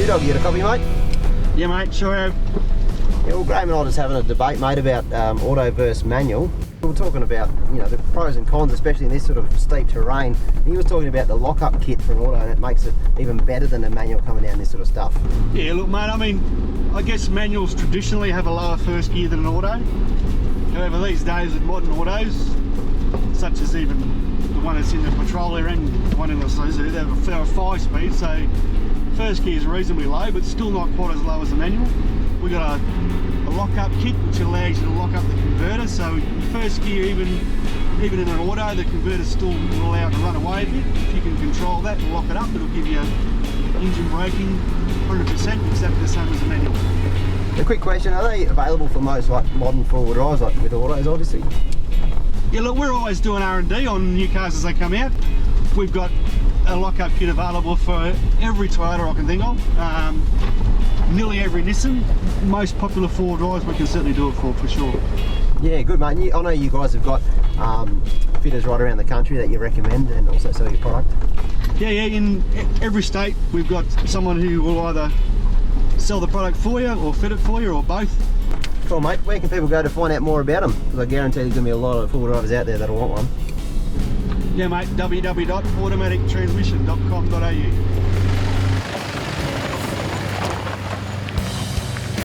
Dog, you got a copy, mate? Yeah, mate, sure have. Yeah, well, Graham and I were just having a debate, mate, about auto versus manual. We were talking about, you know, the pros and cons, especially in this sort of steep terrain. And he was talking about the lock-up kit for an auto, and it makes it even better than a manual coming down this sort of stuff. Yeah, look, mate, I mean, I guess manuals traditionally have a lower first gear than an auto. However, these days with modern autos, such as even the one that's in the patrol area and the one in the Suzuki, they have a 5-speed, so first gear is reasonably low, but still not quite as low as the manual. We've got a lock-up kit which allows you to lock up the converter, so first gear, even in an auto, the converter's still allowed to run away a bit. If you can control that and lock it up, it'll give you engine braking 100%, exactly the same as a manual. A quick question, are they available for most like modern four-wheel drives, like with autos obviously? Yeah, look, we're always doing R&D on new cars as they come out. We've got a lock-up kit available for every Toyota I can think of. Nearly every Nissan. Most popular four-wheel drives we can certainly do it for sure. Yeah, good mate. I know you guys have got fitters right around the country that you recommend and also sell your product. Yeah, in every state we've got someone who will either sell the product for you or fit it for you or both. Cool mate, where can people go to find out more about them? Because I guarantee there's going to be a lot of four-wheel drivers out there that'll want one. Yeah mate, www.automatictransmission.com.au.